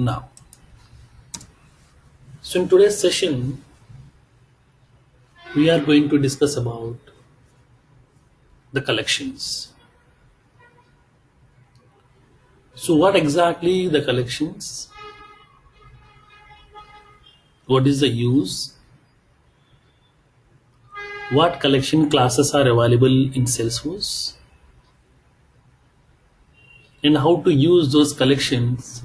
Now, so in today's session, we are going to discuss about the collections. So, what exactly the collections? What is the use? What collection classes are available in Salesforce? And how to use those collections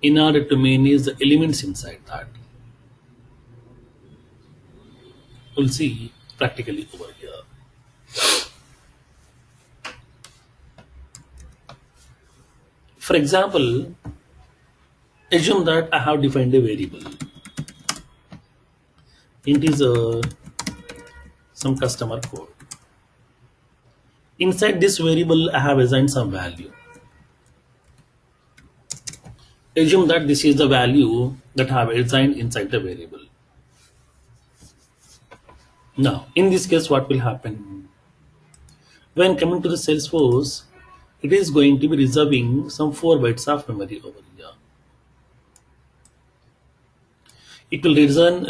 in order to manage the elements inside that. We'll see practically over here. For example, assume that I have defined a variable, integer, some customer code. Inside this variable, I have assigned some value. Assume that this is the value that I have assigned inside the variable. Now, in this case, what will happen? When coming to the Salesforce, it is going to be reserving some 4 bytes of memory over here. It will reserve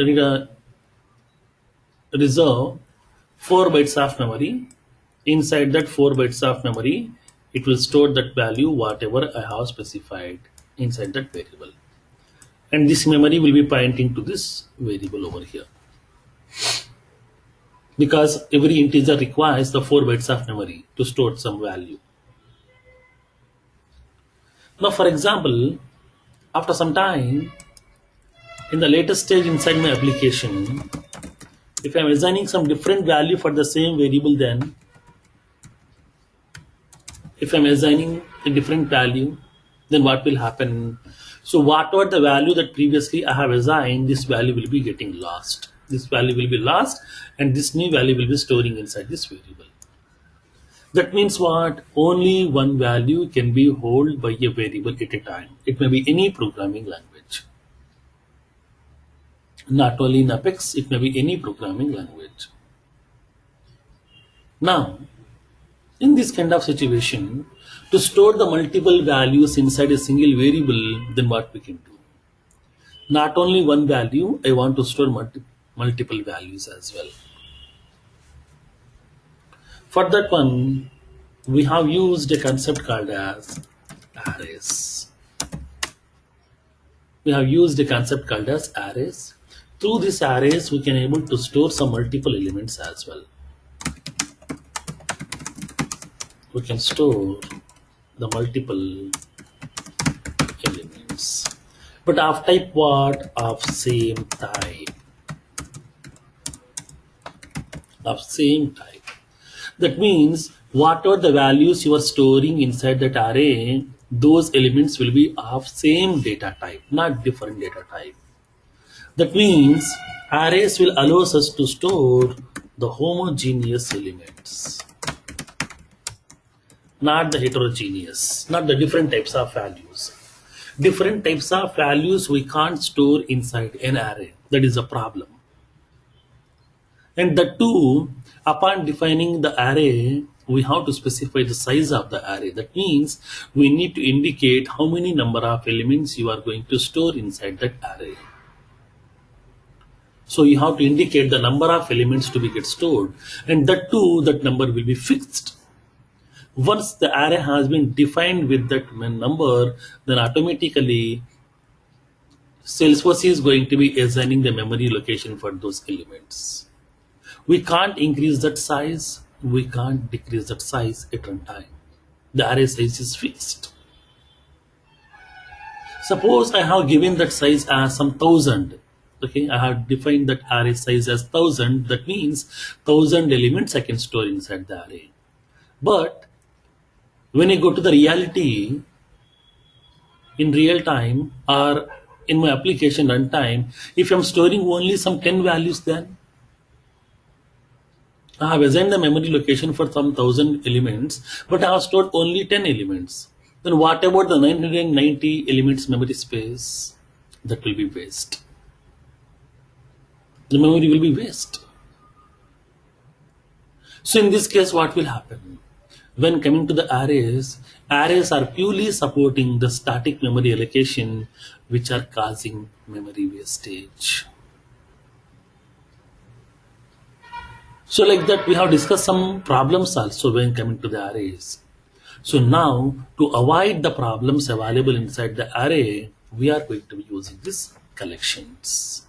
4 bytes of memory. Inside that 4 bytes of memory, it will store that value whatever I have specified inside that variable. And this memory will be pointing to this variable over here. Because every integer requires the 4 bytes of memory to store some value. Now, for example, after some time, in the latest stage inside my application, if I'm assigning some different value for the same variable, then if I'm assigning a different value, then what will happen? So whatever the value that previously I have assigned, this value will be getting lost. This value will be lost, and this new value will be storing inside this variable. That means what? Only one value can be held by a variable at a time. It may be any programming language. Not only in Apex, it may be any programming language. Now, in this kind of situation, to store the multiple values inside a single variable, then what we can do? Not only one value, I want to store multiple values as well. For that one, we have used a concept called as arrays. We have used a concept called as arrays. Through these arrays, we can able to store some multiple elements as well. We can store the multiple elements. But of type what? Of same type. Of same type. That means whatever the values you are storing inside that array, those elements will be of same data type, not different data type. That means arrays will allow us to store the homogeneous elements, not the heterogeneous, not the different types of values. Different types of values we can't store inside an array. That is a problem. And the two, upon defining the array, we have to specify the size of the array. That means we need to indicate how many number of elements you are going to store inside that array. So you have to indicate the number of elements to be get stored, and that too, that number will be fixed. Once the array has been defined with that number, then automatically Salesforce is going to be assigning the memory location for those elements. We can't increase that size, we can't decrease that size at runtime. The array size is fixed. Suppose I have given that size as some 1000. Okay, I have defined that array size as 1000. That means 1000 elements I can store inside the array. But when I go to the reality, in real time or in my application runtime, if I'm storing only some 10 values, then I have assigned the memory location for some 1000 elements, but I have stored only 10 elements. Then what about the 990 elements memory space? That will be waste. The memory will be waste. So in this case, what will happen? When coming to the arrays, arrays are purely supporting the static memory allocation, which are causing memory wastage. So like that, we have discussed some problems also when coming to the arrays. So now, to avoid the problems available inside the array, we are going to be using this collections.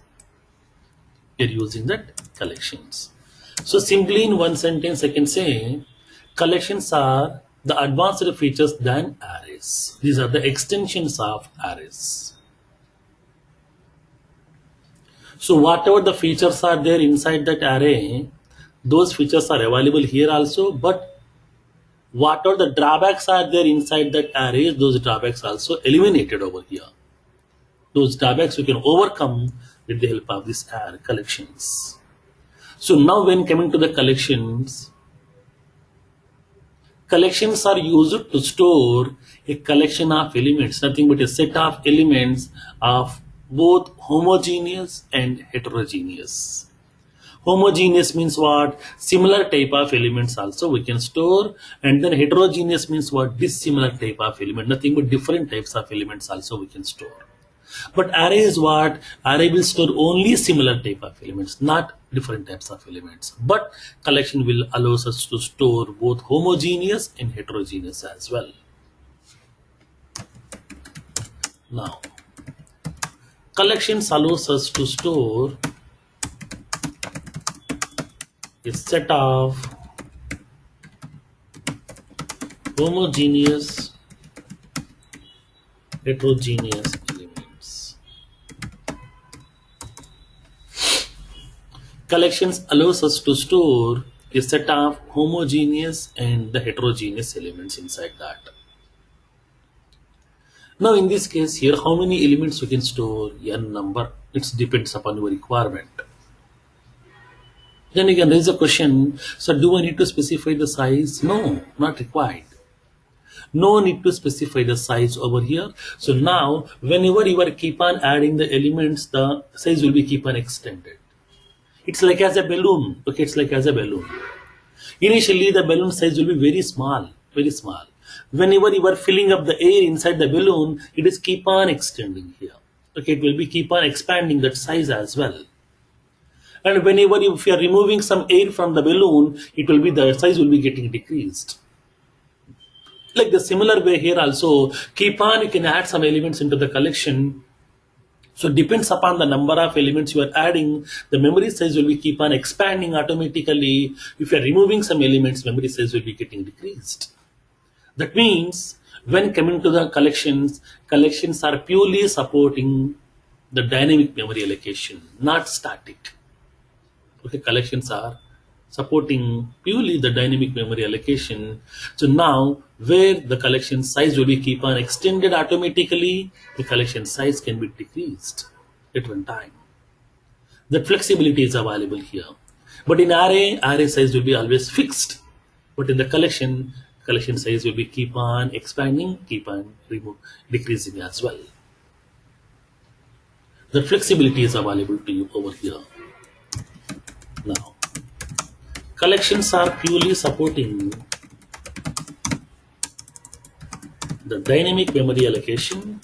We are using that collections. So simply in one sentence, I can say collections are the advanced features than arrays. These are the extensions of arrays. So whatever the features are there inside that array, those features are available here also, but whatever the drawbacks are there inside that array, those drawbacks also eliminated over here. Those drawbacks you can overcome with the help of these collections. So now when coming to the collections, collections are used to store a collection of elements, nothing but a set of elements of both homogeneous and heterogeneous. Homogeneous means what? Similar type of elements also we can store, and then heterogeneous means what? Dissimilar type of element, nothing but different types of elements also we can store. But array is what? Array will store only similar type of elements, not different types of elements. But collection will allows us to store both homogeneous and heterogeneous as well. Now, collections allows us to store a set of homogeneous, heterogeneous elements. Collections allows us to store a set of homogeneous and the heterogeneous elements inside that. Now in this case here, how many elements you can store? N number. It depends upon your requirement. Then you can raise a question, so do I need to specify the size? No, not required. No need to specify the size over here. So now whenever you are keep on adding the elements, the size will be keep on extended. It's like as a balloon. Okay, it's like as a balloon. Initially the balloon size will be very small, very small. Whenever you are filling up the air inside the balloon, it is keep on extending here. Okay, it will be keep on expanding that size as well. And whenever if you are removing some air from the balloon, it will be the size will be getting decreased. Like the similar way here also, keep on you can add some elements into the collection. So depends upon the number of elements you are adding, the memory size will be keep on expanding automatically. If you are removing some elements, memory size will be getting decreased. That means when coming to the collections, collections are purely supporting the dynamic memory allocation, not static. Okay, collections are supporting purely the dynamic memory allocation. So now where the collection size will be keep on extended automatically, the collection size can be decreased at one time. That flexibility is available here. But in array size will be always fixed. But in the collection size will be keep on expanding, keep on decreasing as well. The flexibility is available to you over here. Now, collections are purely supporting the dynamic memory allocation,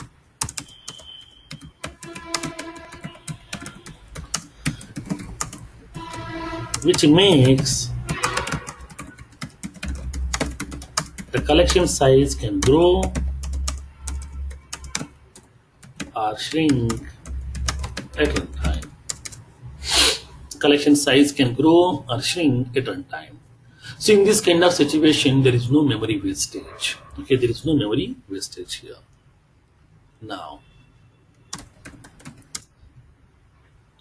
which makes the collection size can grow or shrink at one time. Collection size can grow or shrink at one time. So in this kind of situation, there is no memory wastage. Okay, there is no memory wastage here. Now,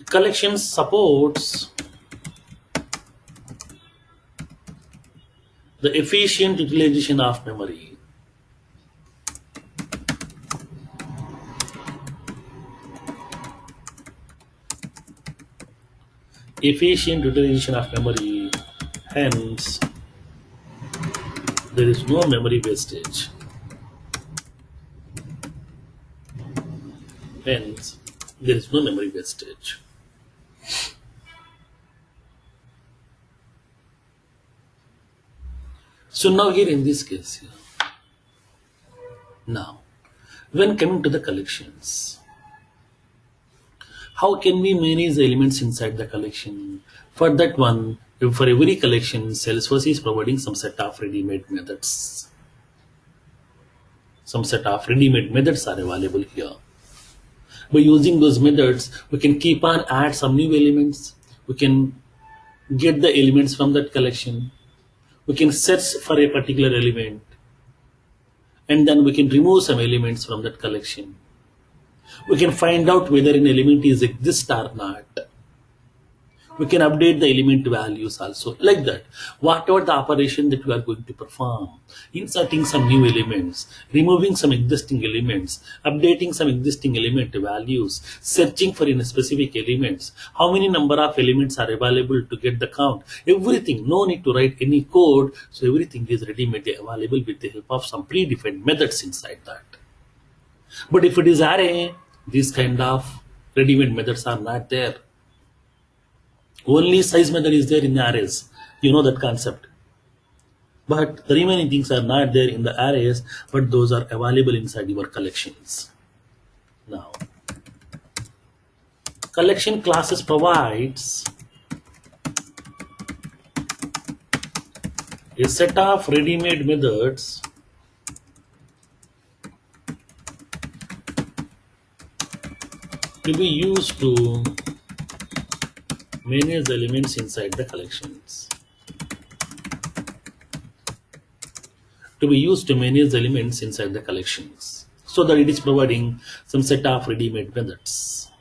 collection supports the efficient utilization of memory. Efficient utilization of memory, hence there is no memory wastage. Hence, there is no memory wastage. So now here in this case here, now when coming to the collections, how can we manage the elements inside the collection? For that one, for every collection, Salesforce is providing some set of ready-made methods. Some set of ready-made methods are available here. By using those methods, we can keep on add some new elements. We can get the elements from that collection. We can search for a particular element, and then we can remove some elements from that collection. We can find out whether an element is exist or not. We can update the element values also, like that. Whatever the operation that we are going to perform, inserting some new elements, removing some existing elements, updating some existing element values, searching for in specific elements, how many number of elements are available to get the count, everything, no need to write any code, so everything is ready-made available with the help of some predefined methods inside that. But if it is array, these kind of ready-made methods are not there. Only size method is there in the arrays. You know that concept. But the remaining things are not there in the arrays, but those are available inside your collections. Now, collection classes provides a set of ready-made methods to be used to manage the elements inside the collections. To be used to manage the elements inside the collections. So that it is providing some set of ready-made methods.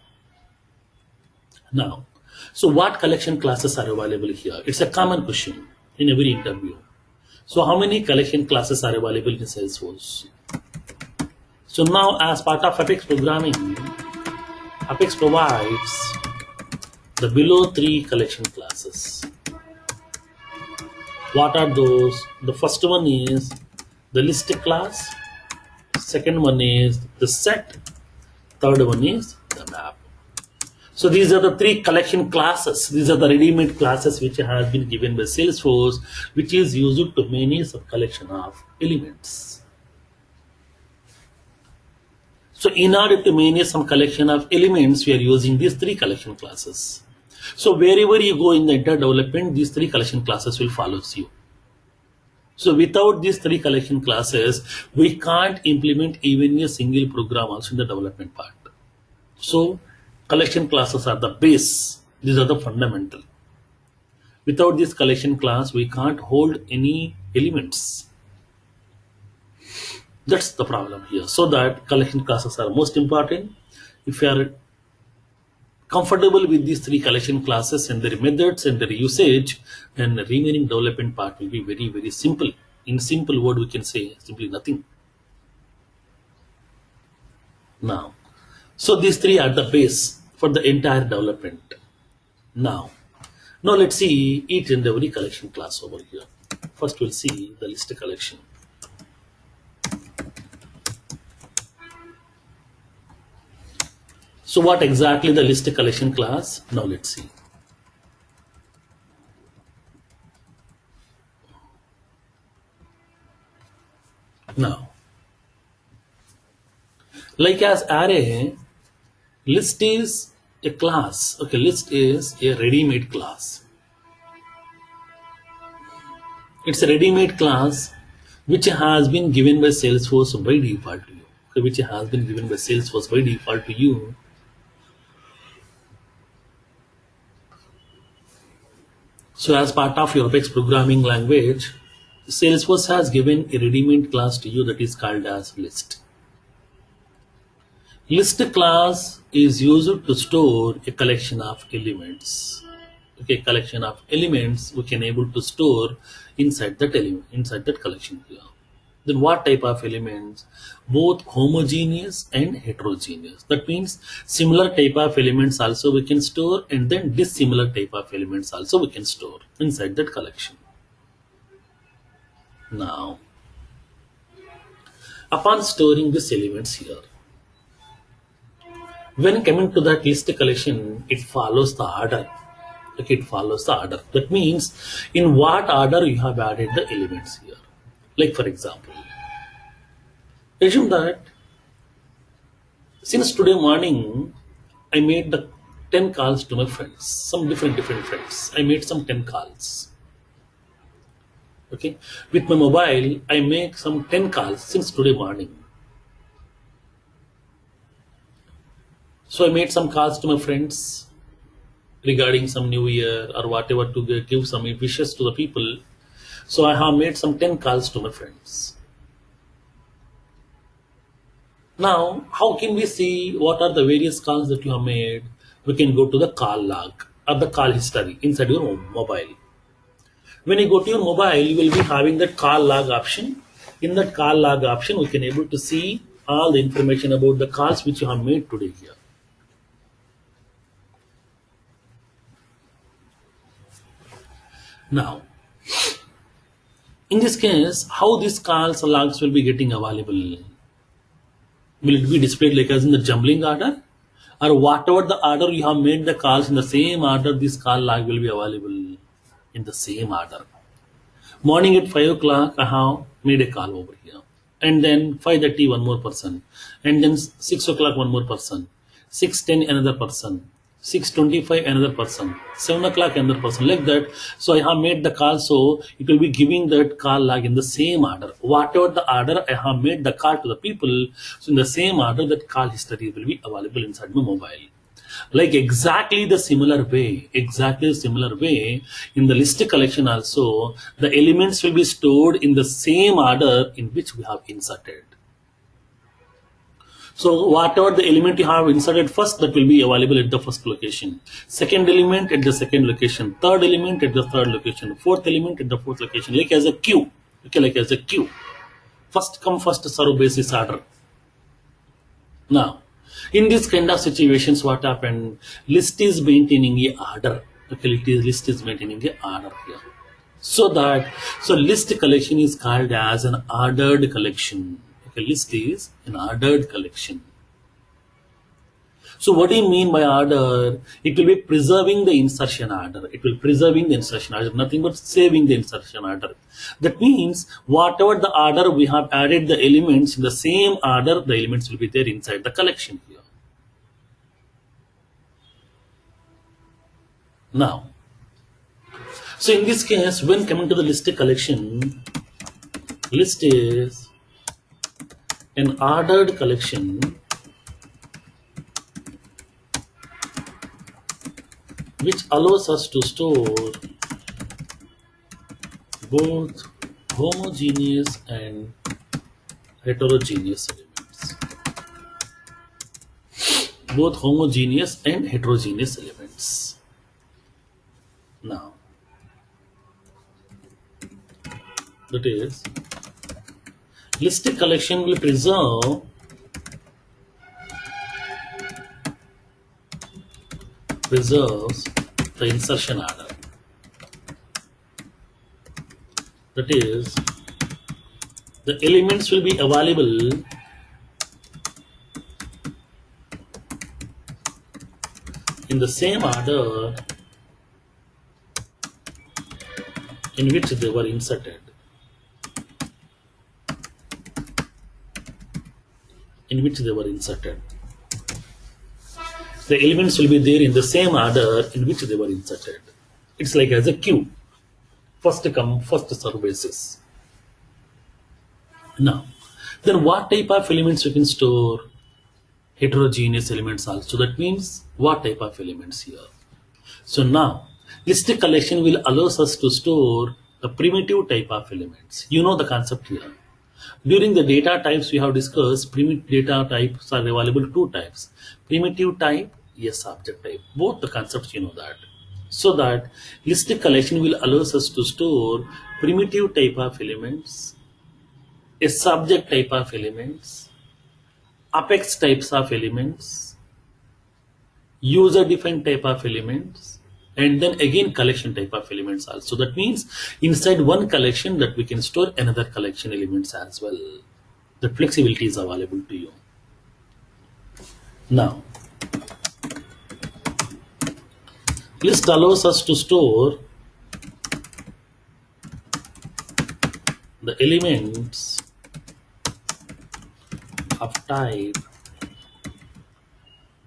Now, so what collection classes are available here? It's a common question in every interview. So how many collection classes are available in Salesforce? So now as part of Apex programming, Apex provides the below 3 collection classes. What are those? The first one is the list class, second one is the set, third one is the map. So these are the 3 collection classes. These are the ready-made classes which have been given by Salesforce, which is used to manage a collection of elements. So in order to manage some collection of elements, we are using these 3 collection classes. So wherever you go in the entire development, these 3 collection classes will follow you. So without these 3 collection classes, we can't implement even a single program also in the development part. So collection classes are the base. These are the fundamental. Without this collection class, we can't hold any elements. That's the problem here. So that collection classes are most important. If you are comfortable with these 3 collection classes and their methods and their usage, then the remaining development part will be very, very simple. In simple word, we can say simply nothing. Now, so these 3 are the base for the entire development. Now let's see each and every collection class over here. First, we'll see the list collection. So what exactly the list collection class? Now let's see. Now, like as array, list is a class. Okay, list is a ready-made class. It's a ready-made class which has been given by Salesforce by default to you. Okay, which has been given by Salesforce by default to you. So as part of your Apex programming language, Salesforce has given a ready-made class to you that is called as list. List class is used to store a collection of elements. Okay, collection of elements we can able to store inside that element, inside that collection here. Then what type of elements? Both homogeneous and heterogeneous. That means similar type of elements also we can store, and then dissimilar type of elements also we can store inside that collection. Now, upon storing these elements here, when coming to that list collection, it follows the order. Okay, it follows the order. That means in what order you have added the elements here. Like for example, assume that since today morning I made the 10 calls to my friends, some different friends. I made some 10 calls. Okay. With my mobile, I make some 10 calls since today morning. So I made some calls to my friends regarding some new year or whatever to give some wishes to the people. So I have made some 10 calls to my friends. Now, how can we see what are the various calls that you have made? We can go to the call log or the call history inside your mobile. When you go to your mobile, you will be having that call log option. In that call log option, we can able to see all the information about the calls which you have made today here. Now, in this case, how these calls logs will be getting available? Will it be displayed like as in the jumbling order? Or whatever the order you have made the calls in the same order, this call log will be available in the same order. Morning at 5 o'clock, I have made a call over here. And then 5:30, one more person. And then 6 o'clock, one more person. 6:10, another person. 6:25, another person. 7 o'clock, another person. Like that. So I have made the call. So it will be giving that call log in the same order. Whatever the order I have made the call to the people, so in the same order, that call history will be available inside my mobile. Like exactly the similar way, in the list collection also, the elements will be stored in the same order in which we have inserted. So whatever the element you have inserted first, that will be available at the first location. Second element at the second location. Third element at the third location. Fourth element at the fourth location. Like as a queue. Okay, like as a queue. First come, first serve basis order. Now, in this kind of situations, what happened? List is maintaining a order. Okay, list is maintaining a order here. So list collection is called as an ordered collection. Okay, list is an ordered collection. So what do you mean by order? It will be preserving the insertion order. It will preserving the insertion order, nothing but saving the insertion order. That means whatever the order we have added the elements in the same order, the elements will be there inside the collection here. Now, so in this case, when coming to the list collection, list is an ordered collection which allows us to store both homogeneous and heterogeneous elements. Both homogeneous and heterogeneous elements. Now, that is, list collection will preserves the insertion order. That is, the elements will be available in the same order in which they were inserted. In which they were inserted. The elements will be there in the same order in which they were inserted. It's like as a queue. First come, first serve basis. Now, then what type of elements you can store? Heterogeneous elements also. That means what type of elements here? So now, list collection will allow us to store the primitive type of elements. You know the concept here. During the data types we have discussed, primitive data types are available two types. Primitive type, yes, object type. Both the concepts you know that. So that list collection will allow us to store primitive type of elements, a subject type of elements, apex types of elements, user defined type of elements, and then again collection type of elements also. That means inside one collection that we can store another collection elements as well. The flexibility is available to you. Now, list allows us to store the elements of type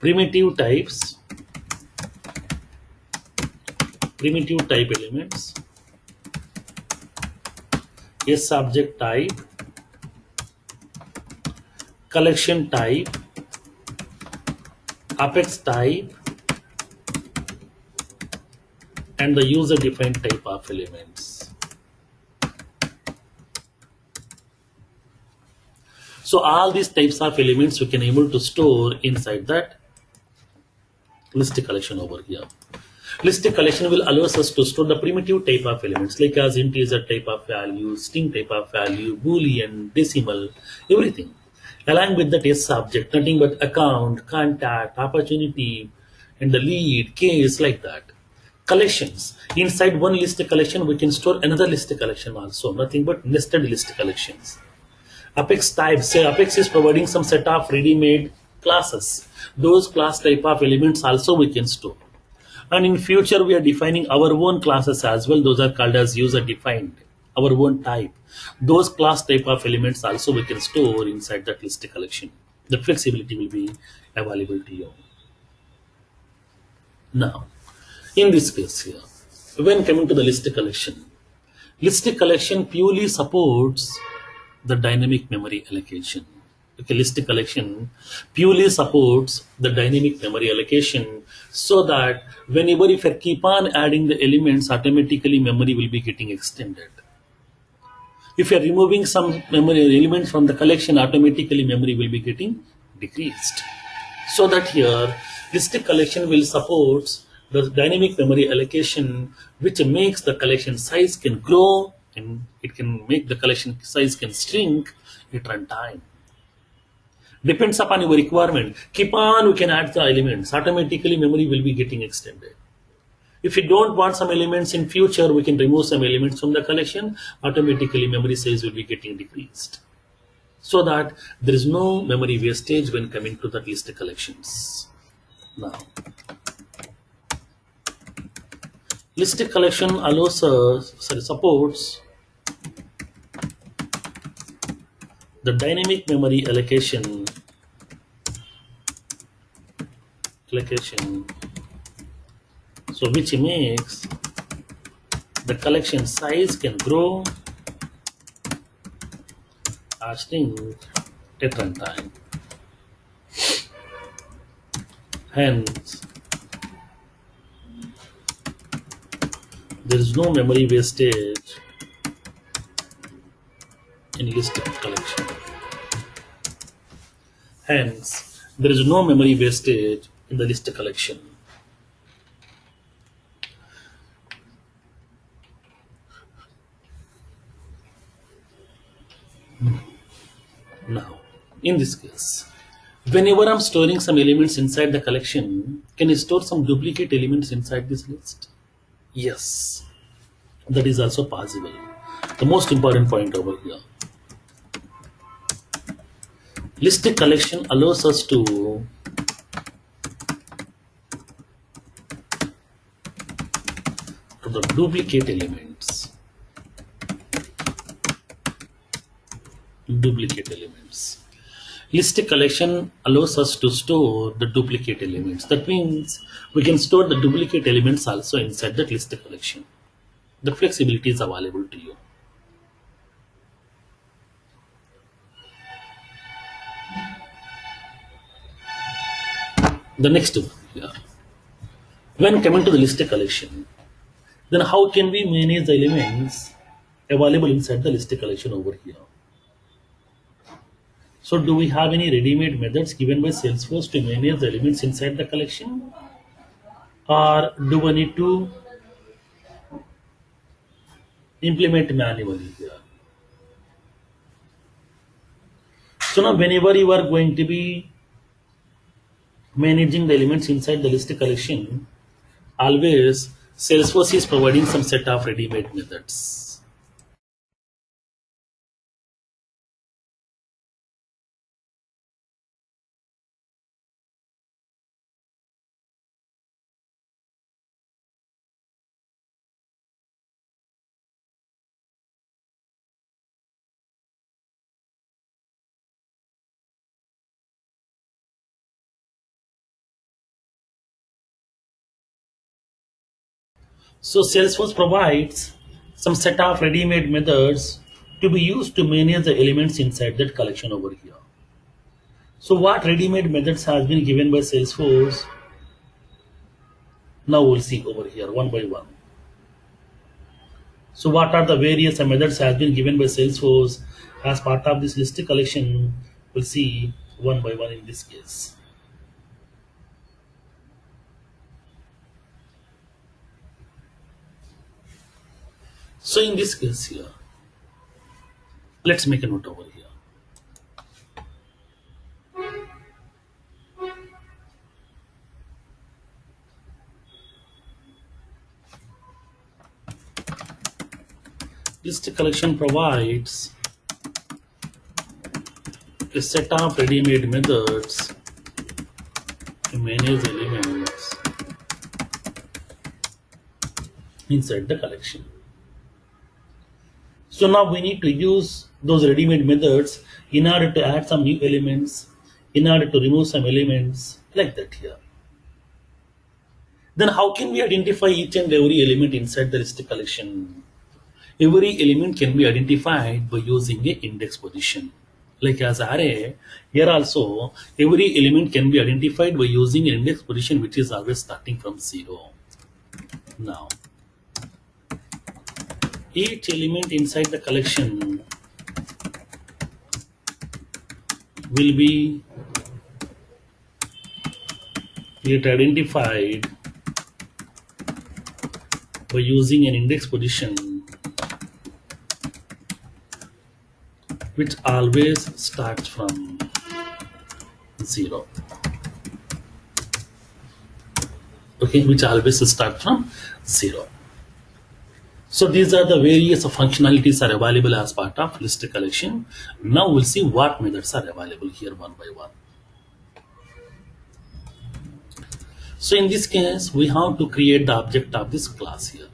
primitive types, primitive type elements, a subject type, collection type, apex type, and the user defined type of elements. So all these types of elements we can able to store inside that list collection over here. List collection will allow us to store the primitive type of elements like as integer type of value, string type of value, boolean, decimal, everything. Along with that is subject, nothing but account, contact, opportunity, and the lead, case like that. Collections. Inside one list collection, we can store another list collection also, nothing but nested list collections. Apex types, say Apex is providing some set of ready-made classes. Those class type of elements also we can store. And in future, we are defining our own classes as well. Those are called as user defined, our own type. Those class type of elements also we can store inside that list collection. The flexibility will be available to you. Now, in this case here, when coming to the list collection purely supports the dynamic memory allocation. Okay, list collection purely supports the dynamic memory allocation so that whenever if I keep on adding the elements, automatically memory will be getting extended. If you are removing some memory elements from the collection, automatically memory will be getting decreased. So that here, list collection will support the dynamic memory allocation, which makes the collection size can grow and it can make the collection size can shrink at runtime. Depends upon your requirement. Keep on, we can add the elements. Automatically, memory will be getting extended. If you don't want some elements in future, we can remove some elements from the collection. Automatically, memory size will be getting decreased. So that there is no memory wastage when coming to the list collections. Now, list collection allows supports the dynamic memory allocation, so which makes the collection size can grow or shrink at runtime. Hence, there is no memory wastage in list collection. Hence, there is no memory wastage in the list collection. Now, in this case, whenever I'm storing some elements inside the collection, can I store some duplicate elements inside this list? Yes, that is also possible. The most important point over here. List collection allows us to the duplicate elements. Duplicate elements. List collection allows us to store the duplicate elements. That means we can store the duplicate elements also inside the list collection. The flexibility is available to you. The next one, yeah. When coming to the list collection, then how can we manage the elements available inside the list collection over here? So do we have any ready-made methods given by Salesforce to manage the elements inside the collection? Or do we need to implement manually here? So now whenever you are going to be managing the elements inside the list collection, always Salesforce is providing some set of ready-made methods. So Salesforce provides some set of ready-made methods to be used to manage the elements inside that collection over here. So what ready-made methods has been given by Salesforce? Now we'll see over here one by one. So what are the various methods has been given by Salesforce as part of this list collection? We'll see one by one in this case. So in this case here, let's make a note over here. List collection provides a set of ready-made methods to manage elements inside the collection. So now we need to use those ready-made methods in order to add some new elements, in order to remove some elements, like that here. Then how can we identify each and every element inside the list collection? Every element can be identified by using a index position. Like as array, here also every element can be identified by using an index position which is always starting from 0. Now, each element inside the collection will be identified by using an index position which always starts from 0. Okay, which always starts from 0. So these are the various functionalities are available as part of list collection. Now we'll see what methods are available here one by one. So in this case, we have to create the object of this class here.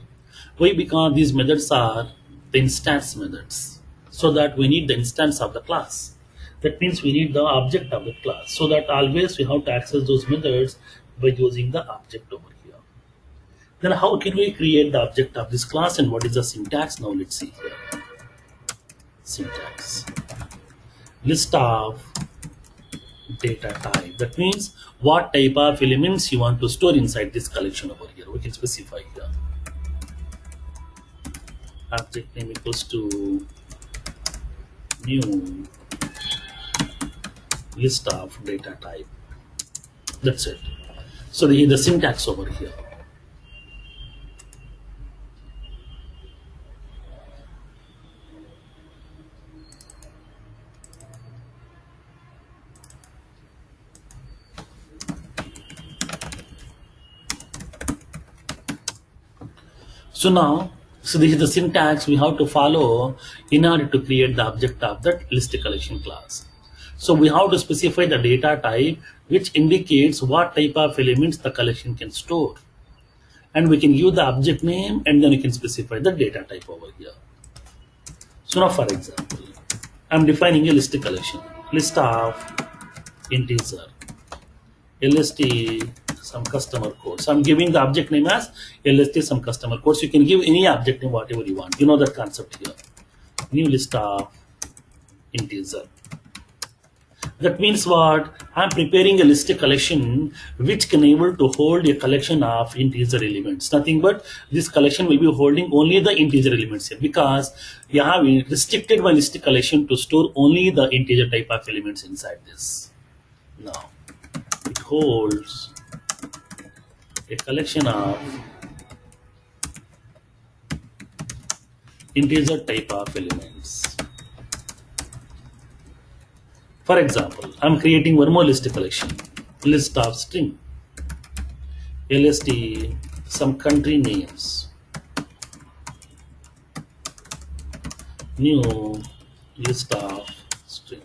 Why? Because these methods are the instance methods. So that we need the instance of the class. That means we need the object of the class. So that always we have to access those methods by using the object over here. Then how can we create the object of this class and what is the syntax? Now let's see here. Syntax. List of data type. That means what type of elements you want to store inside this collection over here. We can specify here. Object name equals to new list of data type. That's it. So the syntax over here. So now, so this is the syntax we have to follow in order to create the object of that list collection class. So we have to specify the data type which indicates what type of elements the collection can store. And we can give the object name and then we can specify the data type over here. So now for example, I'm defining a list collection. List of integer. LST some customer code. So I'm giving the object name as LST some customer code. So you can give any object name whatever you want. You know that concept here. New list of integer. That means what? I'm preparing a list collection which can able to hold a collection of integer elements. Nothing but this collection will be holding only the integer elements here because you have restricted my list collection to store only the integer type of elements inside this. Now it holds a collection of integer type of elements. For example, I'm creating one more list collection. List of string. LST some country names. New list of string.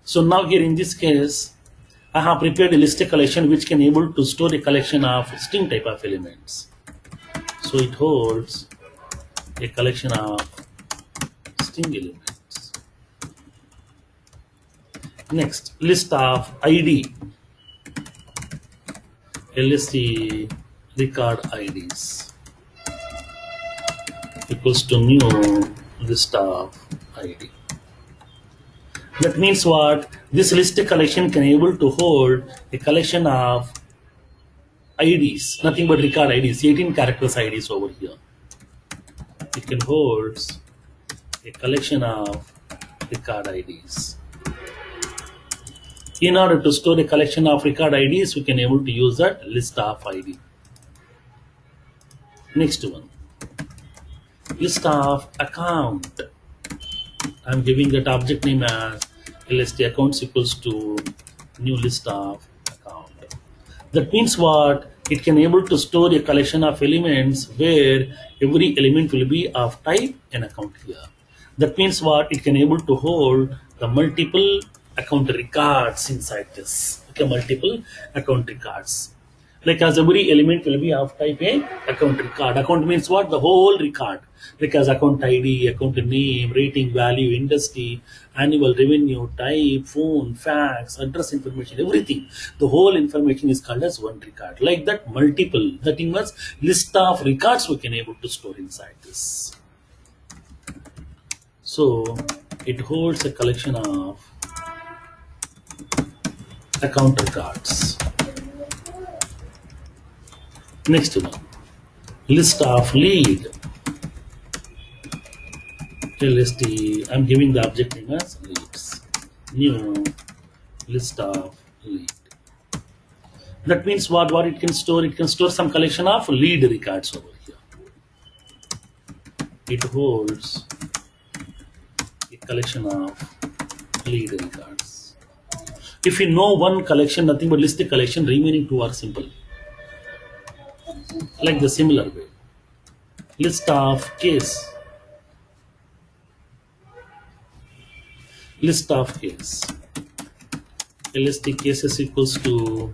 So now here in this case, I have prepared a list collection which can able to store a collection of string type of elements. So it holds a collection of string elements. Next, list of ID. LST record IDs equals to new list of ID. That means what? This list collection can able to hold a collection of IDs, nothing but record IDs, 18 characters IDs over here. It can hold a collection of record IDs. In order to store a collection of record IDs, we can able to use that list of ID. Next one, list of account. I'm giving that object name as list accounts equals to new list of account. That means what? It can able to store a collection of elements where every element will be of type an account here. That means what? It can able to hold the multiple account records inside this. Okay, multiple account records. Like as every element will be of type A account record. Account means what? The whole record. Like as account ID, account name, rating, value, industry, annual revenue, type, phone, fax, address information, everything. The whole information is called as one record. Like that, multiple. That means list of records we can able to store inside this. So it holds a collection of account records. Next one, list of lead. LST, I'm giving the object name as leads. New list of lead. That means what it can store? It can store some collection of lead records over here. It holds a collection of lead records. If you know one collection, nothing but list the collection, remaining two are simple. Like the similar way. List of case. List of case. LST cases equals to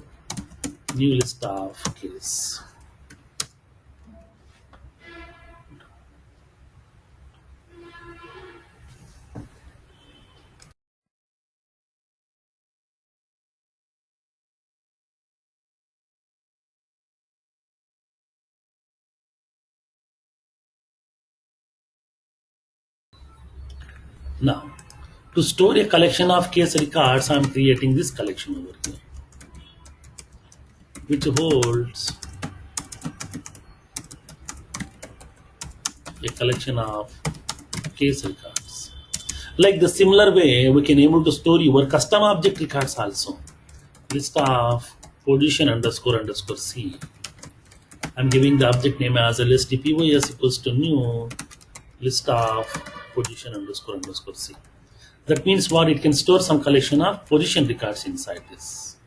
new list of case. Now, to store a collection of case records, I am creating this collection over here, which holds a collection of case records. Like the similar way, we can able to store your custom object records also. List of position underscore underscore C. I'm giving the object name as a list POS equals to new list of position underscore underscore C. That means what? It can store some collection of position records inside this.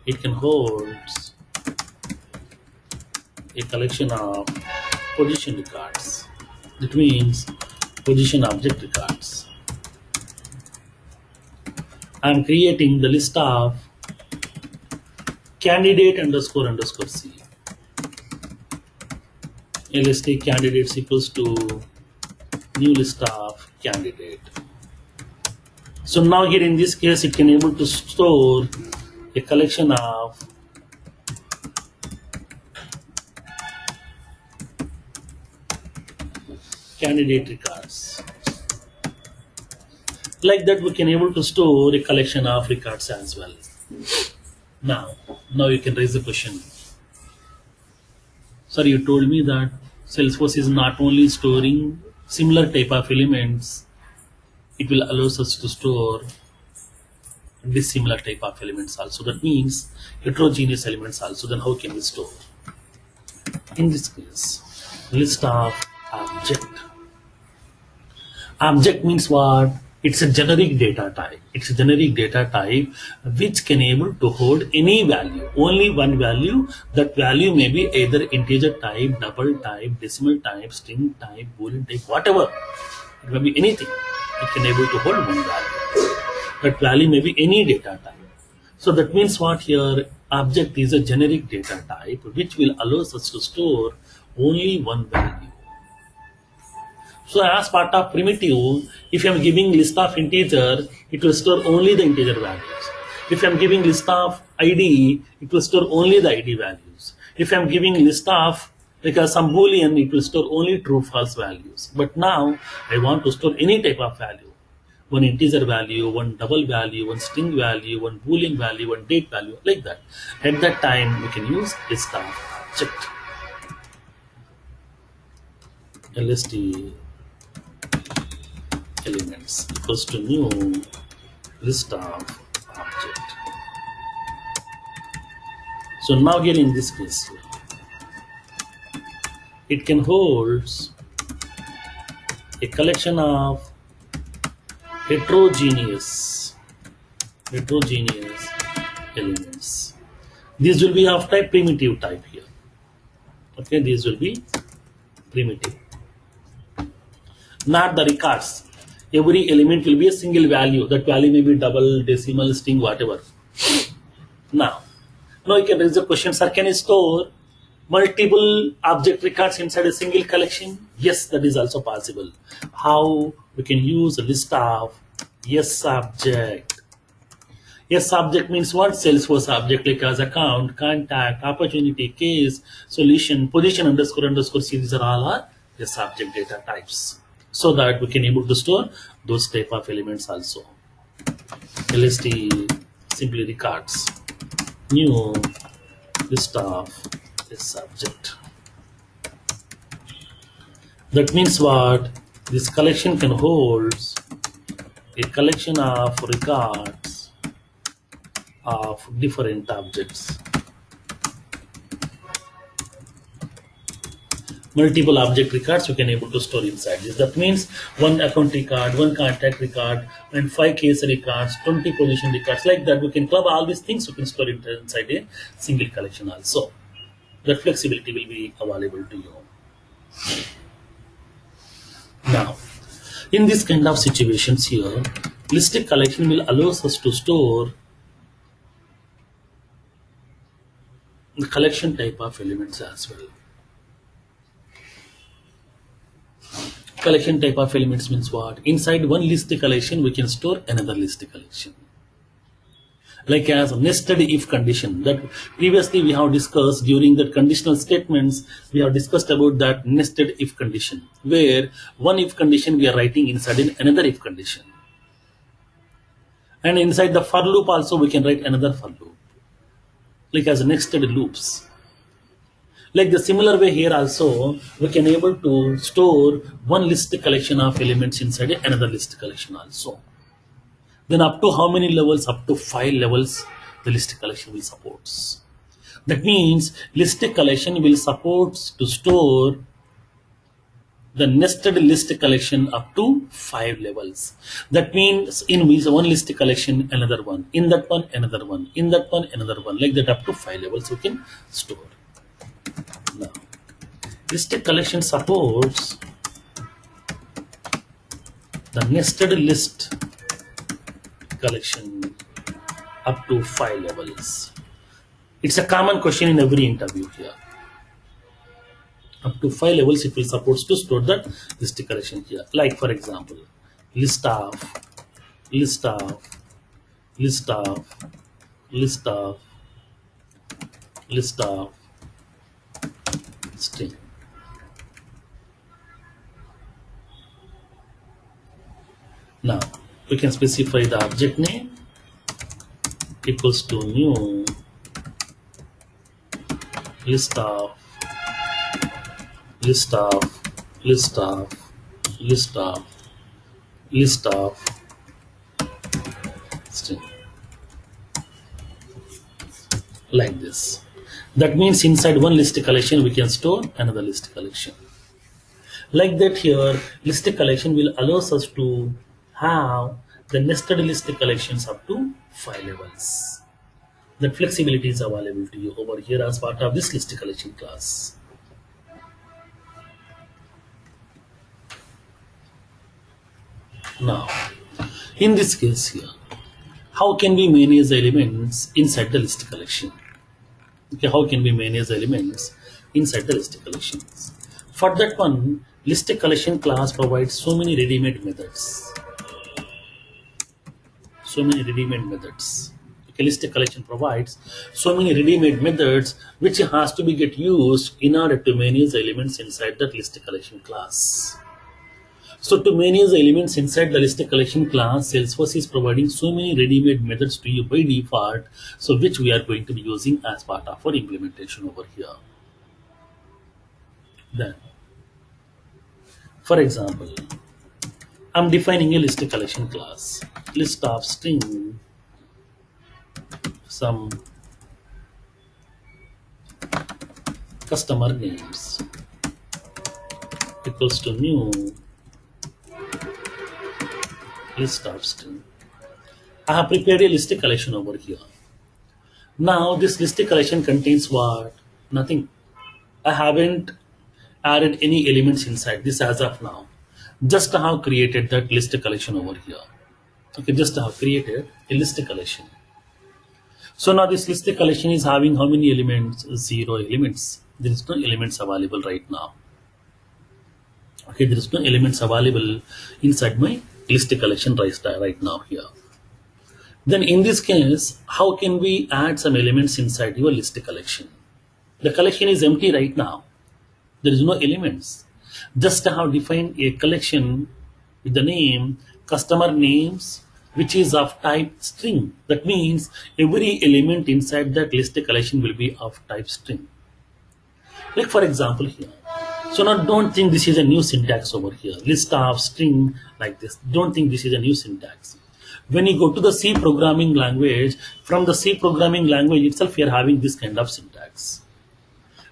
It can hold a collection of position records. That means position object records. I am creating the list of candidate underscore underscore C. LST candidates equals to new list of candidate. So now here in this case, it can able to store a collection of candidate records. Like that, we can able to store a collection of records as well. Now you can raise the question. Sir, you told me that Salesforce is not only storing similar type of elements, it will allow us to store dissimilar type of elements also. That means heterogeneous elements also. Then how can we store? In this case, list of object. Object means what? It's a generic data type. It's a generic data type which can able to hold any value, only one value. That value may be either integer type, double type, decimal type, string type, boolean type, whatever. It may be anything. It can able to hold one value. That value may be any data type. So that means what here? Object is a generic data type which will allow us to store only one value. So as part of primitive, if I am giving list of integer, it will store only the integer values. If I'm giving list of ID, it will store only the ID values. If I'm giving list of some boolean, it will store only true false values. But now I want to store any type of value. One integer value, one double value, one string value, one boolean value, one date value, like that. At that time, we can use list of object. List elements equals to new list of object. So now here in this case, it can hold a collection of heterogeneous elements. These will be of type primitive type here. Okay, these will be primitive, not the records. Every element will be a single value. That value may be double, decimal, string, whatever. Now you can raise the question, sir, can I store multiple object records inside a single collection? Yes, that is also possible. How? We can use a list of yes object. Yes object means what? Salesforce object, like as account, contact, opportunity, case, solution, position underscore C. These are all our yes object data types. So that we can able to store those type of elements also. LST simply records new list of yes object. That means what? This collection can hold a collection of records of different objects. Multiple object records we can able to store inside this. That means one account record, one contact record, and 5 case records, 20 position records, like that. We can club all these things, we can store it inside a single collection also. That flexibility will be available to you. Now, in this kind of situations here, listed collection will allow us to store the collection type of elements as well. Collection type of elements means what? Inside one list collection, we can store another list collection. Like as nested if condition that previously we have discussed during the conditional statements, we have discussed about that nested if condition, where one if condition we are writing inside another if condition. And inside the for loop also we can write another for loop, like as nested loops. Like the similar way here also, we can able to store one list collection of elements inside another list collection also. Then up to how many levels? Up to 5 levels the list collection will support. That means list collection will support to store the nested list collection up to 5 levels. That means in one list collection, another one, in that one, another one, in that one, another one, like that up to 5 levels we can store. Now, list collection supports the nested list collection up to 5 levels. It's a common question in every interview here. Up to 5 levels it will support to store that list collection here. Like for example, list of string. Now we can specify the object name equals to new list of string, like this. That means inside one list collection we can store another list collection. Like that here, list collection will allow us to have the nested list collections up to 5 levels. That flexibility is available to you over here as part of this list collection class. Now, in this case here, how can we manage the elements inside the list collection? Okay, how can we manage the elements inside the list collections? For that one, list collection class provides so many ready-made methods. Okay, list collection provides so many ready-made methods which has to be get used in order to manage the elements inside that list collection class. So to manage the elements inside the list collection class, Salesforce is providing so many ready-made methods to you by default, so which we are going to be using as part of our implementation over here. Then, for example, I'm defining a list collection class. List of string some customer names equals to new list of string. I have prepared a list collection over here. Now this list collection contains what? Nothing. I haven't added any elements inside this as of now. Just I have created that list collection over here. Okay, just I have created a list collection. So now this list collection is having how many elements? 0 elements. There is no elements available right now. Okay, there is no elements available inside my list collection right now here. Then in this case, how can we add some elements inside your list collection? The collection is empty right now. There is no elements. Just I have defined a collection with the name customer names, which is of type string. That means every element inside that list collection will be of type string. Like for example here. So now don't think this is a new syntax over here. List of string like this. Don't think this is a new syntax. When you go to the C programming language, from the C programming language itself, you are having this kind of syntax.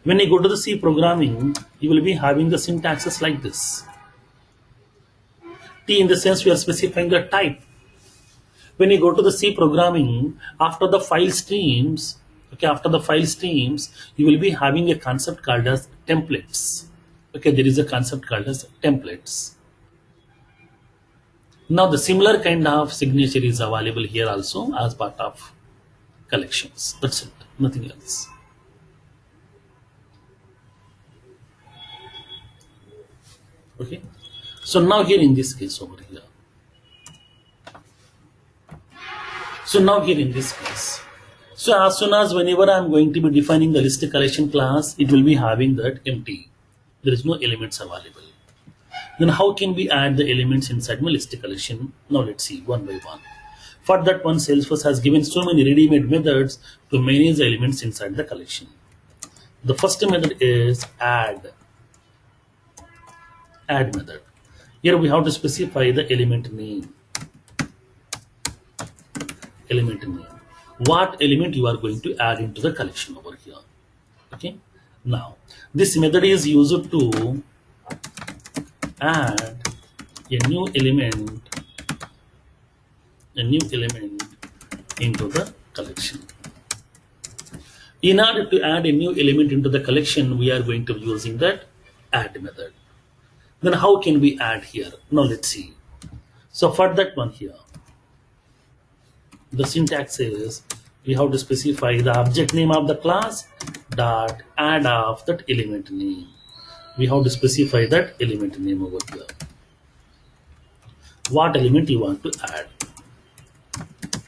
When you go to the C programming, you will be having the syntaxes like this. T in the sense we are specifying the type. When you go to the C programming, after the file streams, okay, after the file streams, you will be having a concept called as templates. Okay, there is a concept called as templates. Now the similar kind of signature is available here also as part of collections. That's it, nothing else. Okay, so now here in this case over here. So now here in this case. So as soon as whenever I'm going to be defining the list collection class, it will be having that empty. There is no elements available. Then how can we add the elements inside my list collection? Now let's see one by one. For that one, Salesforce has given so many ready-made methods to manage the elements inside the collection. The first method is add method. Here we have to specify the element name. What element you are going to add into the collection over here. Okay. Now this method is used to add a new element into the collection. In order to add a new element into the collection, we are going to be using that add method. Then how can we add here? Now let's see. So for that one here, the syntax is we have to specify the object name of the class dot add of that element name. We have to specify that element name over here. What element you want to add?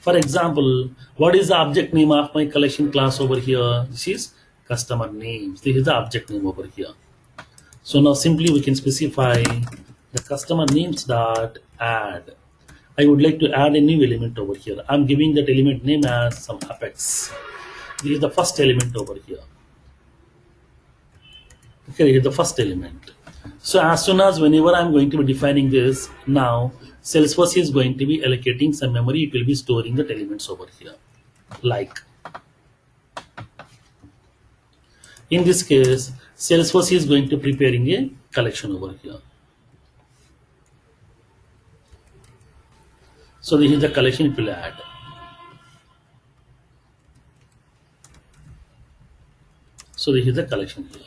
For example, what is the object name of my collection class over here? This is customer names. This is the object name over here. So now simply we can specify the customer names dot add. I would like to add a new element over here. I'm giving that element name as some apex. This is the first element over here. Okay, this is the first element. So as soon as whenever I'm going to be defining this, now Salesforce is going to be allocating some memory. It will be storing the elements over here. Like in this case, Salesforce is going to preparing a collection over here. So this is the collection it will add. So this is the collection here.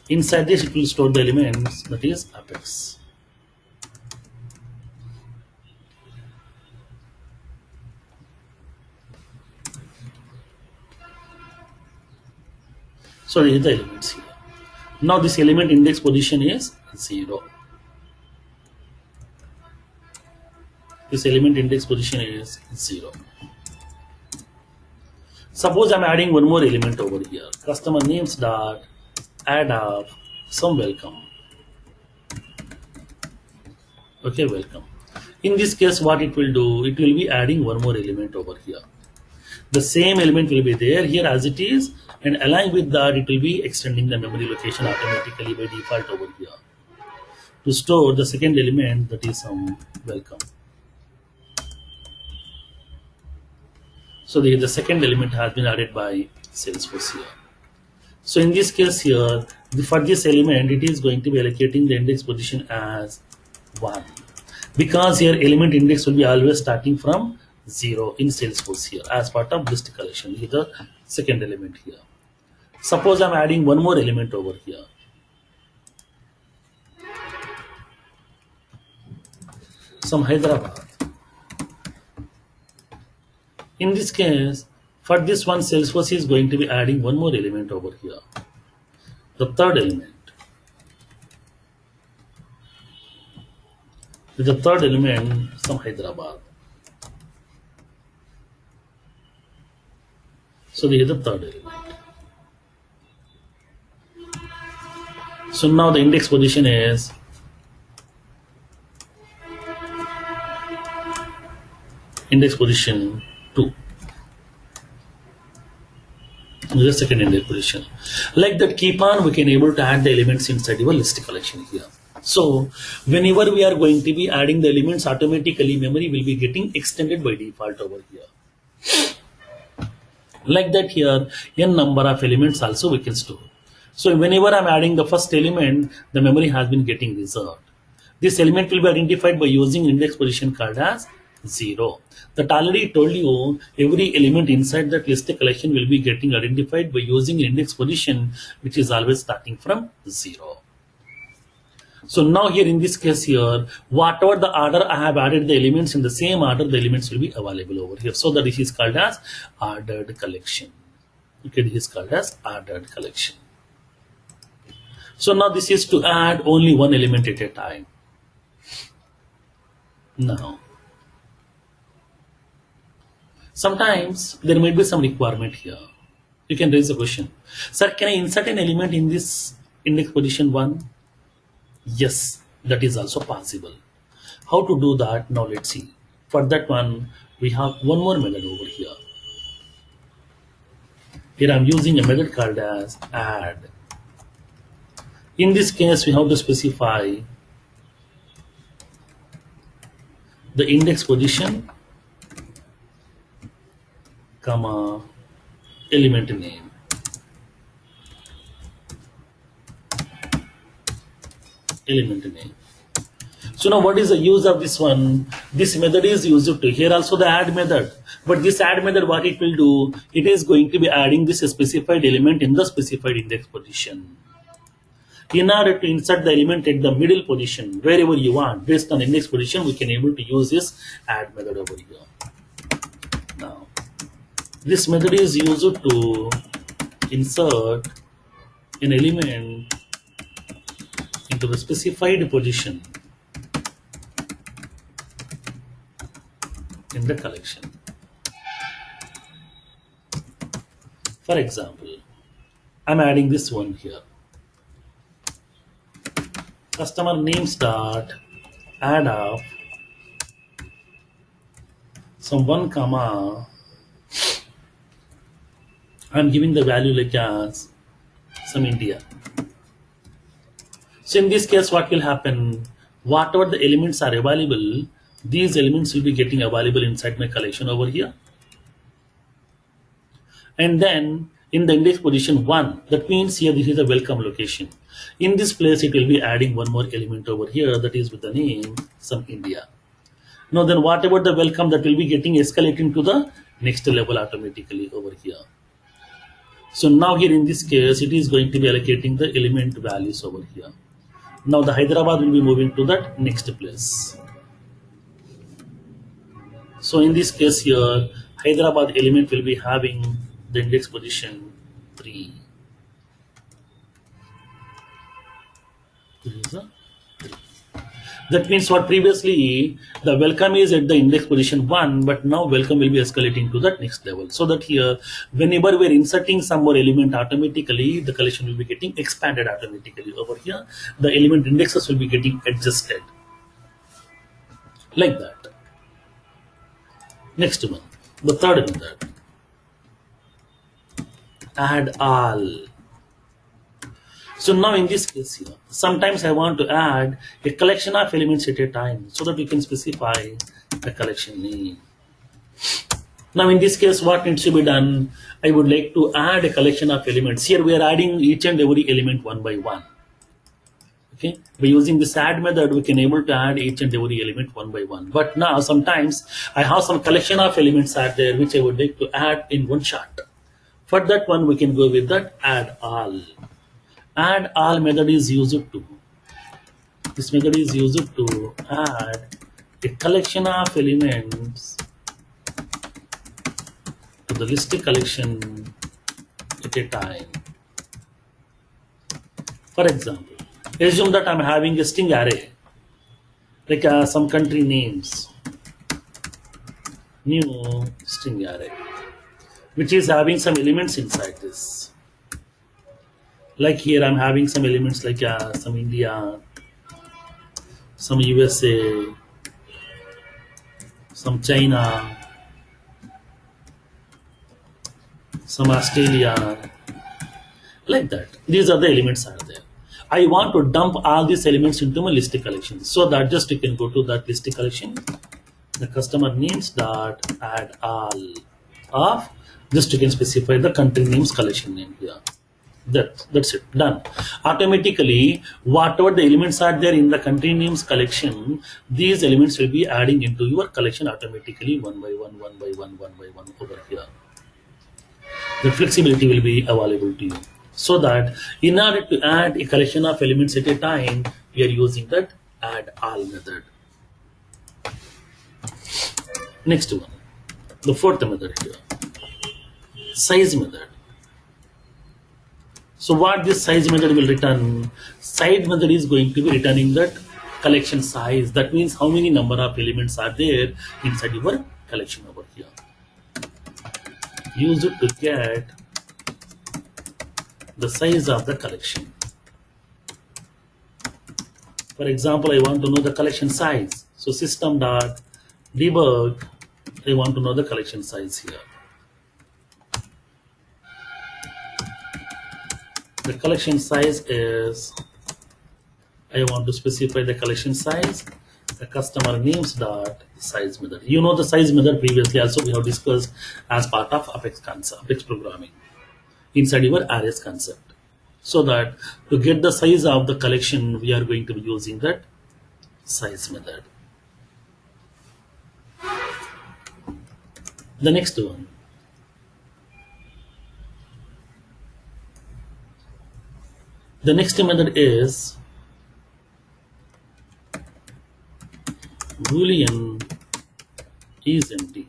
Inside this it will store the elements, that is apex. So this is the elements here. Now this element index position is 0. This element index position is 0. Suppose I'm adding one more element over here. Customer names dot add up some welcome. Okay, welcome. In this case, what it will do, it will be adding one more element over here. The same element will be there here as it is, and along with that, it will be extending the memory location automatically by default over here to store the second element, that is some welcome. So the second element has been added by Salesforce here. So in this case here, for this element, it is going to be allocating the index position as 1. Because here element index will be always starting from 0 in Salesforce here as part of list collection. This is the second element here. Suppose I'm adding one more element over here. Some Hyderabad. In this case, for this one, Salesforce is going to be adding one more element over here. The third element. With the third element, some Hyderabad. So this is the third element. So now the index position is index position 2. The second index position. Like that, keep on, we can able to add the elements inside your list collection here. So whenever we are going to be adding the elements, automatically memory will be getting extended by default over here. Like that here, n number of elements also we can store. So whenever I'm adding the first element, the memory has been getting reserved. This element will be identified by using index position called as 0. That already told you every element inside that list collection will be getting identified by using index position, which is always starting from 0. So now here in this case here, whatever the order I have added the elements, in the same order the elements will be available over here. So that this is called as ordered collection. Okay, this is called as ordered collection. So now this is to add only one element at a time. Now, sometimes there might be some requirement here. You can raise a question. Sir, can I insert an element in this index position 1? Yes, that is also possible. How to do that? Now let's see. For that one, we have one more method over here. Here I'm using a method called as add. In this case, we have to specify the index position, comma, element name. Element name. So now what is the use of this one? This method is used to here also the add method. But this add method, what it will do, it is going to be adding this specified element in the specified index position. In order to insert the element at the middle position, wherever you want, based on index position, we can able to use this add method over here. Now, this method is used to insert an element into the specified position in the collection. For example, I'm adding this one here. Customer names dot add of some 1 comma. I'm giving the value like as some India. So in this case, what will happen? Whatever the elements are available, these elements will be getting available inside my collection over here. And then in the index position 1, that means here this is a welcome location. In this place, it will be adding one more element over here, that is with the name some India. Now then whatever the welcome, that will be getting escalating to the next level automatically over here. So now here in this case, it is going to be allocating the element values over here. Now the Hyderabad will be moving to that next place. So in this case here, Hyderabad element will be having the index position 3. This is a 3. That means what previously the welcome is at the index position 1, but now welcome will be escalating to that next level. So that here, whenever we're inserting some more element, automatically the collection will be getting expanded automatically. Over here, the element indexes will be getting adjusted like that. Next one, the third method, add all. So now in this case here, sometimes I want to add a collection of elements at a time so that we can specify the collection name. Now in this case, what needs to be done? I would like to add a collection of elements. Here we are adding each and every element one by one. Okay, by using this add method, we can able to add each and every element one by one. But now sometimes I have some collection of elements are there which I would like to add in one shot. For that one, we can go with that add all. Add all method is used to. This method is used to add a collection of elements to the list collection at a time. For example, assume that I'm having a string array, like some country names, new string array, which is having some elements inside this. Like here, I'm having some elements like some India, some USA, some China, some Australia, like that. These are the elements are there. I want to dump all these elements into my list collection. So that just you can go to that list collection, the customer names dot add all of, just you can specify the country names collection name here. That's it, done. Automatically, whatever the elements are there in the country names collection, these elements will be adding into your collection automatically one by one, one by one, one by one over here. The flexibility will be available to you. So that in order to add a collection of elements at a time, we are using that add all method. Next one, the fourth method here, size method. So what this size method will return? Size method is going to be returning that collection size. That means how many number of elements are there inside your collection over here. Use it to get the size of the collection. For example, I want to know the collection size. So system dot debug, I want to know the collection size here. The collection size is, I want to specify the collection size, the customer names dot size method. You know the size method previously also we have discussed as part of Apex concept, Apex programming inside your arrays concept. So that to get the size of the collection, we are going to be using that size method. The next one, the next method is Boolean is empty.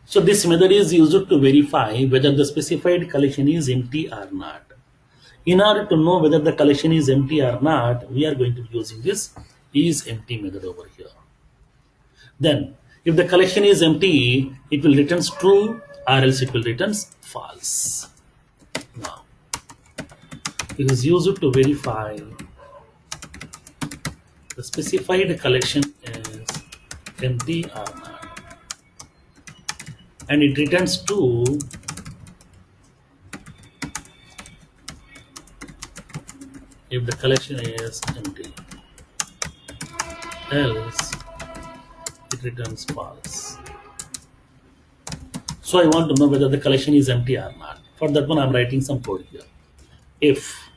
So this method is used to verify whether the specified collection is empty or not. In order to know whether the collection is empty or not, we are going to be using this is empty method over here. Then, if the collection is empty, it will return true or else it will return false. Now, it is used to verify the specified collection is empty or not. And it returns true if the collection is empty, else it returns false. So I want to know whether the collection is empty or not. For that one, I'm writing some code here. If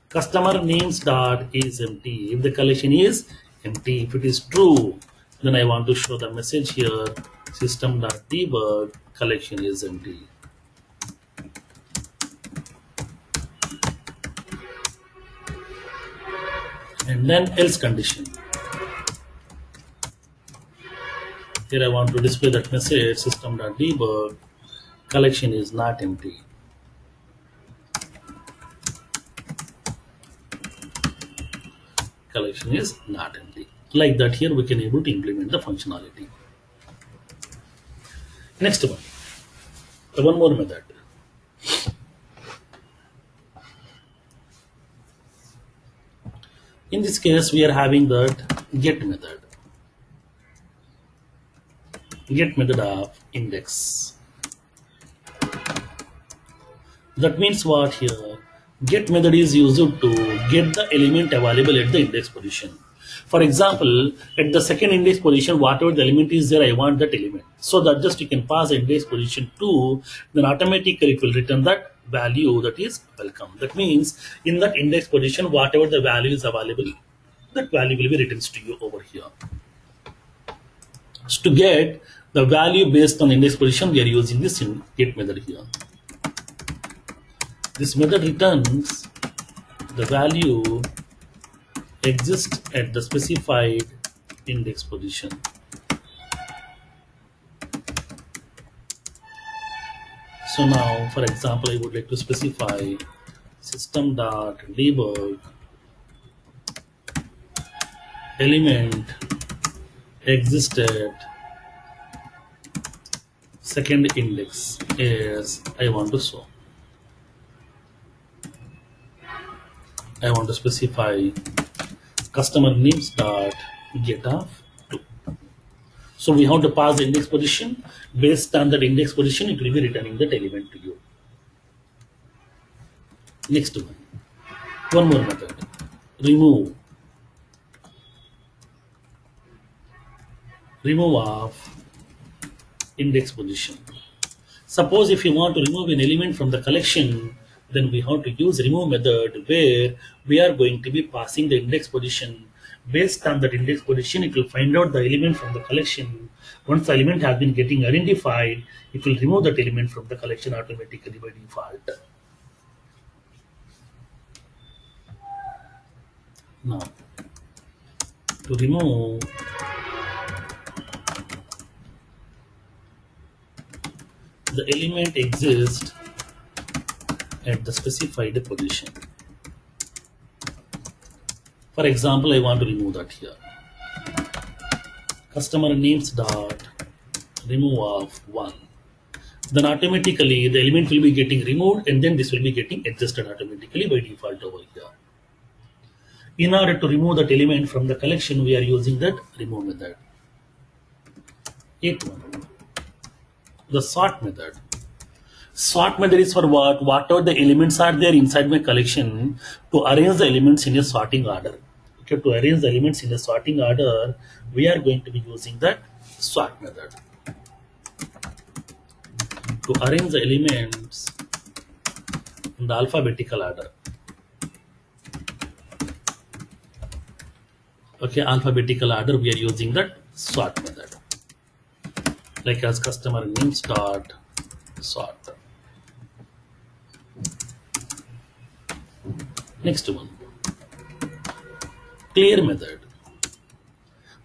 customer names dot is empty, if the collection is empty, if it is true, then I want to show the message here, system dot debug collection is empty. And then else condition. Here I want to display that message, system dot debug collection is not empty. collection is not empty. Like that, here we can able to implement the functionality. Next one, one more method. In this case, we are having that get method of index. That means what here? Get method is used to get the element available at the index position. For example, at the second index position, whatever the element is there, I want that element. So that just you can pass the index position to, then automatically it will return that value that is welcome. That means in that index position, whatever the value is available, that value will be returned to you over here. So to get the value based on index position, we are using this get method here. This method returns the value exists at the specified index position. So now, for example, I would like to specify system.debug element existed second index is I want to show. I want to specify customer names dot get of 2. So we have to pass the index position. Based on that index position, it will be returning that element to you. Next one more method. Remove of index position. Suppose if you want to remove an element from the collection, then we have to use remove method where we are going to be passing the index position. Based on that index position, it will find out the element from the collection. Once the element has been getting identified, it will remove that element from the collection automatically by default. Now, to remove the element exists at the specified position. For example, I want to remove that here. Customer names dot remove of 1. Then automatically the element will be getting removed and then this will be getting adjusted automatically by default over here. In order to remove that element from the collection, we are using that remove method. 8th one, the sort method. Sort method is for what? Whatever the elements are there inside my collection, to arrange the elements in a sorting order. Okay, to arrange the elements in a sorting order, we are going to be using that sort method. To arrange the elements in the alphabetical order. Okay, alphabetical order, we are using that sort method. Like as customer names dot sort. Next one, clear method.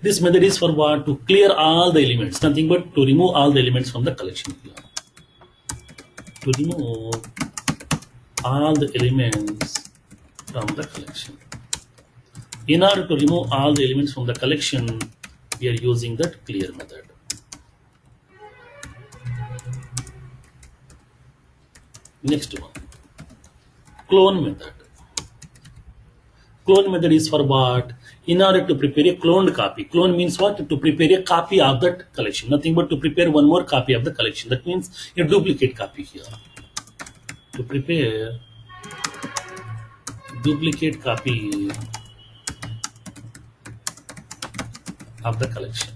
This method is for what? To clear all the elements, nothing but to remove all the elements from the collection here. To remove all the elements from the collection. In order to remove all the elements from the collection, we are using that clear method. Next one, clone method. Clone method is for what? In order to prepare a cloned copy. Clone means what? To prepare a copy of that collection. Nothing but to prepare one more copy of the collection. That means a duplicate copy here. To prepare duplicate copy of the collection.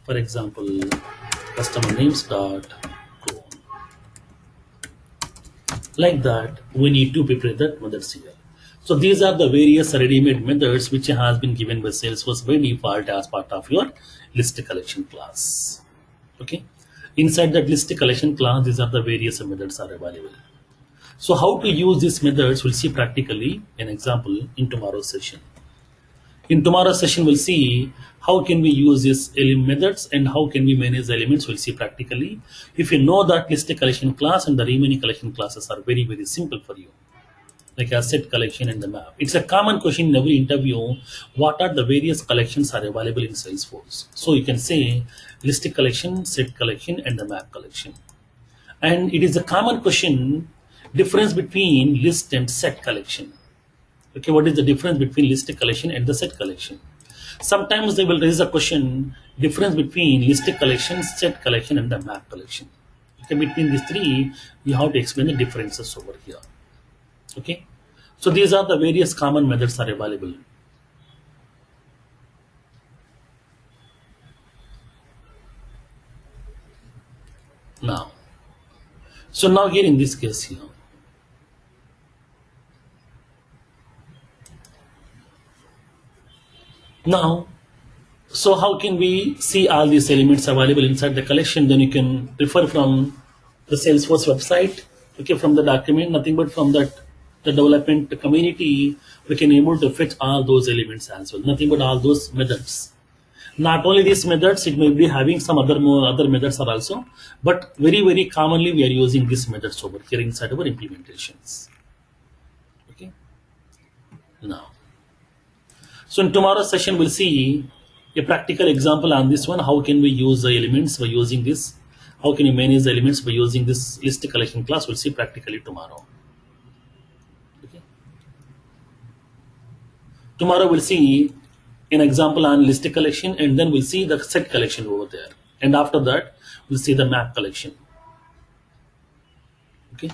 For example, customer names dot clone. Like that, we need to prepare that methods here. So these are the various ready-made methods which has been given by Salesforce by default as part of your list collection class. Okay, inside that list collection class, these are the various methods are available. So how to use these methods, we'll see practically an example in tomorrow's session. In tomorrow's session, we'll see how can we use these methods and how can we manage the elements. We'll see practically. If you know that list collection class and the remaining collection classes are very, very simple for you. like asset collection and the map. It's a common question in every interview. What are the various collections are available in Salesforce? So you can say list collection, set collection, and the map collection. And it is a common question, difference between list and set collection. Okay, what is the difference between list collection and the set collection? Sometimes they will raise a question, difference between list collection, set collection, and the map collection. Okay, between these three, you have to explain the differences over here. Okay, so these are the various common methods are available. Now, so now here in this case here, now, so how can we see all these elements available inside the collection? Then you can refer from the Salesforce website, okay, from the document, nothing but from that the development community, we can able to fetch all those elements as well. Nothing but all those methods. Not only these methods, it may be having some other more other methods are also, but very commonly we are using these methods over here inside our implementations. Okay. Now, so in tomorrow's session, we'll see a practical example on this one. How can we use the elements by using this? How can you manage the elements by using this list collection class? We'll see practically tomorrow. Okay. Tomorrow we'll see an example on list collection, and then we'll see the set collection over there. And after that, we'll see the map collection. Okay.